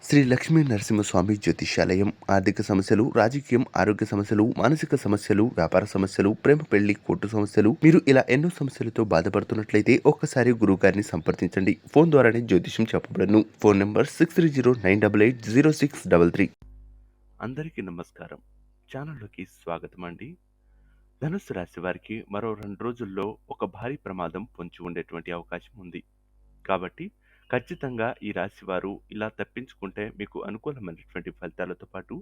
శ్రీ లక్ష్మీ నరసింహస్వామి జ్యోతిష్యాలయం. ఆర్థిక సమస్యలు, రాజకీయం, ఆరోగ్య సమస్యలు, మానసిక సమస్యలు, వ్యాపార సమస్యలు, ప్రేమ పెళ్లి, కోర్టు సమస్యలు, మీరు ఇలా ఎన్నో సమస్యలతో బాధపడుతున్నట్లయితే ఒక్కసారి గురువు గారిని సంప్రదించండి. ఫోన్ ద్వారానే జ్యోతిష్యం చెప్పబడను. Phone number 6309880633. అందరికీ నమస్కారం. ఛానల్లోకి స్వాగతం అండి. ధనుస్సు రాశి వారికి మరో 2 రోజుల్లో ఒక భారీ ప్రమాదం పొంచి ఉండేటువంటి అవకాశం ఉంది. కాబట్టి ఖచ్చితంగా ఈ రాశి వారు ఇలా తప్పించుకుంటే మీకు అనుకూలమైనటువంటి ఫలితాలతో పాటు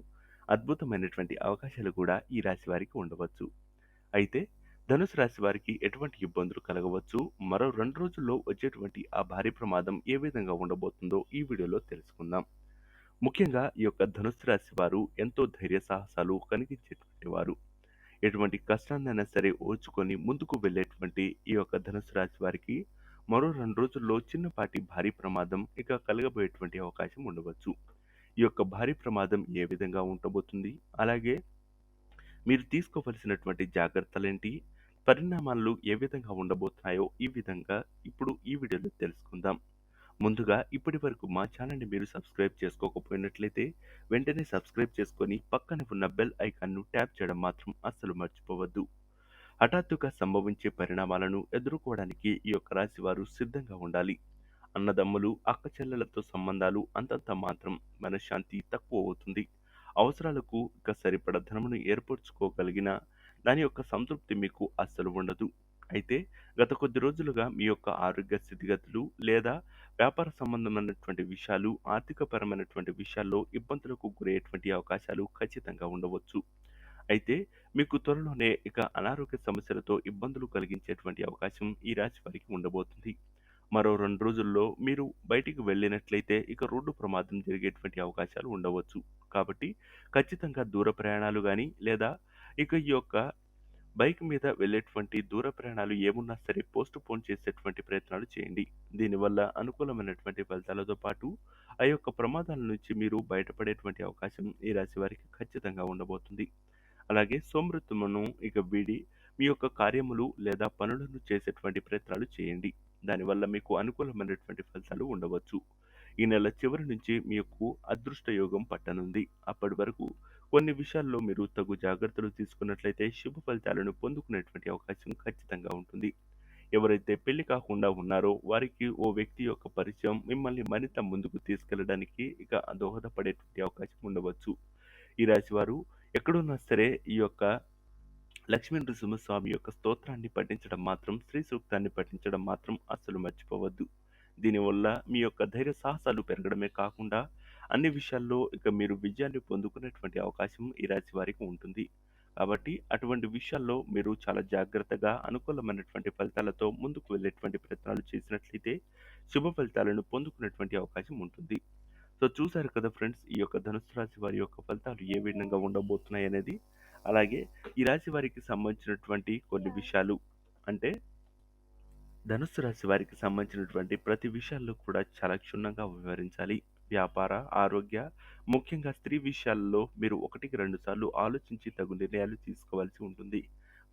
అద్భుతమైనటువంటి అవకాశాలు కూడా ఈ రాశి వారికి ఉండవచ్చు. అయితే ధనుసు రాశి వారికి ఎటువంటి ఇబ్బందులు కలగవచ్చు, మరో 2 రోజుల్లో వచ్చేటువంటి ఆ భారీ ప్రమాదం ఏ విధంగా ఉండబోతుందో ఈ వీడియోలో తెలుసుకుందాం. ముఖ్యంగా ఈ యొక్క ధనుసు రాశి వారు ఎంతో ధైర్య సాహసాలు కనిపించేటువంటి వారు. ఎటువంటి కష్టాన్నైనా సరే ఓర్చుకొని ముందుకు వెళ్ళేటువంటి ఈ యొక్క ధనుసు రాశి వారికి మరో 2 రోజుల్లో చిన్నపాటి భారీ ప్రమాదం ఇక కలగబోయేటువంటి అవకాశం ఉండవచ్చు. ఈ యొక్క భారీ ప్రమాదం ఏ విధంగా ఉండబోతుంది? అలాగే మీరు తీసుకోవలసినటువంటి జాగ్రత్తలేంటి? పరిణామాలు ఏ విధంగా ఉండబోతున్నాయో ఈ విధంగా ఇప్పుడు ఈ వీడియోలో తెలుసుకుందాం. ముందుగా ఇప్పటి వరకు మా ఛానల్ని మీరు సబ్స్క్రైబ్ చేసుకోకపోయినట్లయితే వెంటనే సబ్స్క్రైబ్ చేసుకొని పక్కన ఉన్న బెల్ ఐకాన్ను ట్యాప్ చేయడం మాత్రం అస్సలు మర్చిపోవద్దు. హఠాత్తుగా సంభవించే పరిణామాలను ఎదుర్కోవడానికి ఈ యొక్క రాశి వారు సిద్ధంగా ఉండాలి. అన్నదమ్ములు, అక్కచెల్లెలతో సంబంధాలు అంతంత మాత్రం మనశ్శాంతి తక్కువ అవుతుంది. అవసరాలకు ఇక సరిపడ ధనమును ఏర్పరచుకోగలిగిన దాని యొక్క సంతృప్తి మీకు అస్సలు ఉండదు. అయితే గత కొద్ది రోజులుగా మీ యొక్క ఆరోగ్య స్థితిగతులు లేదా వ్యాపార సంబంధమైనటువంటి విషయాలు, ఆర్థికపరమైనటువంటి విషయాల్లో ఇబ్బందులకు గురయ్యేటువంటి అవకాశాలు ఖచ్చితంగా ఉండవచ్చు. అయితే మీకు త్వరలోనే ఇక అనారోగ్య సమస్యలతో ఇబ్బందులు కలిగించేటువంటి అవకాశం ఈ రాశి వారికి ఉండబోతుంది. మరో 2 రోజుల్లో మీరు బయటికి వెళ్ళినట్లయితే ఇక రోడ్డు ప్రమాదం జరిగేటువంటి అవకాశాలు ఉండవచ్చు. కాబట్టి ఖచ్చితంగా దూర ప్రయాణాలు గానీ లేదా ఇక ఈ యొక్క బైక్ మీద వెళ్ళేటువంటి దూర ప్రయాణాలు ఏమున్నా సరే పోన్ చేసేటువంటి ప్రయత్నాలు చేయండి. దీనివల్ల అనుకూలమైనటువంటి ఫలితాలతో పాటు ఆ యొక్క ప్రమాదాల నుంచి మీరు బయటపడేటువంటి అవకాశం ఈ రాశి వారికి ఖచ్చితంగా ఉండబోతుంది. అలాగే సోమరితనమును ఇక వీడి మీ యొక్క కార్యములు లేదా పనులను చేసేటువంటి ప్రయత్నాలు చేయండి. దానివల్ల మీకు అనుకూలమైనటువంటి ఫలితాలు ఉండవచ్చు. ఈ నెల చివరి నుంచి మీకు అదృష్ట యోగం పట్టనుంది. అప్పటి వరకు కొన్ని విషయాల్లో మీరు తగు జాగ్రత్తలు తీసుకున్నట్లయితే శుభ ఫలితాలను పొందుకునేటువంటి అవకాశం ఖచ్చితంగా ఉంటుంది. ఎవరైతే పెళ్లి కాకుండా ఉన్నారో వారికి ఓ వ్యక్తి యొక్క పరిచయం మిమ్మల్ని మరింత ముందుకు తీసుకెళ్ళడానికి ఇక దోహదపడేటువంటి అవకాశం ఉండవచ్చు. ఈ రాశి వారు ఎక్కడున్నా సరే ఈ యొక్క లక్ష్మీ నృసింహస్వామి యొక్క స్తోత్రాన్ని పఠించడం మాత్రం, శ్రీ సూక్తాన్ని పఠించడం మాత్రం అస్సలు మర్చిపోవద్దు. దీనివల్ల మీ యొక్క ధైర్య సాహసాలు పెరగడమే కాకుండా అన్ని విషయాల్లో ఇక మీరు విజయాన్ని పొందుకునేటువంటి అవకాశం ఈ రాశి వారికి ఉంటుంది. కాబట్టి అటువంటి విషయాల్లో మీరు చాలా జాగ్రత్తగా అనుకూలమైనటువంటి ఫలితాలతో ముందుకు వెళ్ళేటువంటి ప్రయత్నాలు చేసినట్లయితే శుభ ఫలితాలను పొందుకునేటువంటి అవకాశం ఉంటుంది. సో చూసారు కదా ఫ్రెండ్స్, ఈ యొక్క ధనుసు రాశి వారి యొక్క ఫలితాలు ఏ విధంగా ఉండబోతున్నాయి అనేది. అలాగే ఈ రాశి వారికి సంబంధించినటువంటి కొన్ని విషయాలు, అంటే ధనుస్సు రాశి వారికి సంబంధించినటువంటి ప్రతి విషయాల్లో కూడా చాలా క్షుణ్ణంగా వివరించాలి. వ్యాపార, ఆరోగ్య, ముఖ్యంగా స్త్రీ విషయాల్లో మీరు 1-2 సార్లు ఆలోచించి తగు నిర్ణయాలు తీసుకోవాల్సి ఉంటుంది.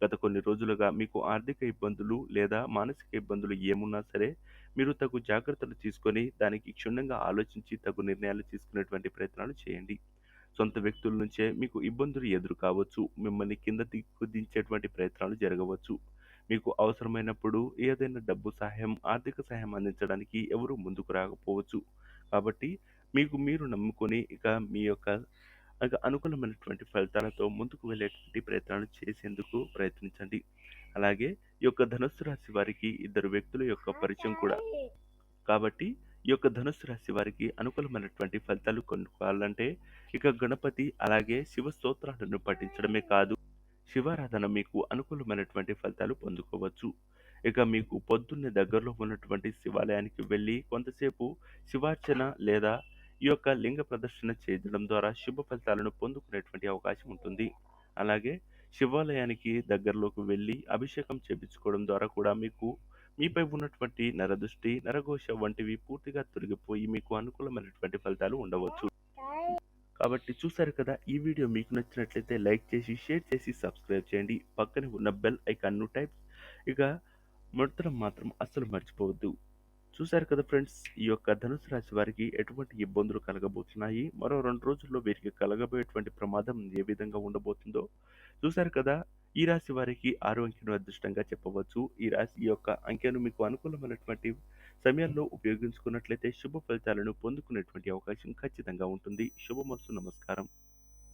గత కొన్ని రోజులుగా మీకు ఆర్థిక ఇబ్బందులు లేదా మానసిక ఇబ్బందులు ఏమున్నా సరే మీరు తగు జాగ్రత్తలు తీసుకొని దానికి క్షుణ్ణంగా ఆలోచించి తగు నిర్ణయాలు తీసుకునేటువంటి ప్రయత్నాలు చేయండి. సొంత వ్యక్తుల నుంచే మీకు ఇబ్బందులు ఎదురు కావచ్చు. మిమ్మల్ని కింద దించేటువంటి ప్రయత్నాలు జరగవచ్చు. మీకు అవసరమైనప్పుడు ఏదైనా డబ్బు సహాయం, ఆర్థిక సహాయం అందించడానికి ఎవరూ ముందుకు రాకపోవచ్చు. కాబట్టి మీకు మీరు నమ్ముకొని ఇక మీ యొక్క అనుకూలమైనటువంటి ఫలితాలతో ముందుకు వెళ్ళేటువంటి ప్రయత్నాలు చేసేందుకు ప్రయత్నించండి. అలాగే ఈ యొక్క ధనుస్సు రాశి వారికి ఇద్దరు వ్యక్తుల యొక్క పరిచయం కూడా. కాబట్టి ఈ యొక్క ధనుస్సు రాశి వారికి అనుకూలమైనటువంటి ఫలితాలు కొనుక్కోవాలంటే ఇక గణపతి అలాగే శివ స్తోత్రాలను పఠించడమే కాదు, శివారాధన మీకు అనుకూలమైనటువంటి ఫలితాలు పొందుకోవచ్చు. ఇక మీకు పొద్దున్నే దగ్గరలో ఉన్నటువంటి శివాలయానికి వెళ్ళి కొంతసేపు శివార్చన లేదా ఈ యొక్క లింగ ప్రదర్శన చేయడం ద్వారా శుభ ఫలితాలను పొందుకునేటువంటి అవకాశం ఉంటుంది. అలాగే శివాలయానికి దగ్గరలోకి వెళ్ళి అభిషేకం చేపించుకోవడం ద్వారా కూడా మీకు మీపై ఉన్నటువంటి నరదృష్టి, నరఘోష వంటివి పూర్తిగా తొలగిపోయి మీకు అనుకూలమైనటువంటి ఫలితాలు ఉండవచ్చు. కాబట్టి చూసారు కదా, ఈ వీడియో మీకు నచ్చినట్లయితే లైక్ చేసి, షేర్ చేసి, సబ్స్క్రైబ్ చేయండి. పక్కనే ఉన్న బెల్ ఐకాన్ను ఇక ముట్టడం మాత్రం అస్సలు మర్చిపోవద్దు. చూశారు కదా ఫ్రెండ్స్, ఈ యొక్క ధనుసు రాశి వారికి ఎటువంటి ఇబ్బందులు కలగబోతున్నాయి, మరో 2 రోజుల్లో వీరికి కలగబోయేటువంటి ప్రమాదం ఏ విధంగా ఉండబోతుందో చూశారు కదా. ఈ రాశి వారికి 6 అంకెను అదృష్టంగా చెప్పవచ్చు. ఈ యొక్క అంకెను మీకు అనుకూలమైనటువంటి సమయాల్లో ఉపయోగించుకున్నట్లయితే శుభ ఫలితాలను పొందుకునేటువంటి అవకాశం ఖచ్చితంగా ఉంటుంది. శుభమస్తు. నమస్కారం.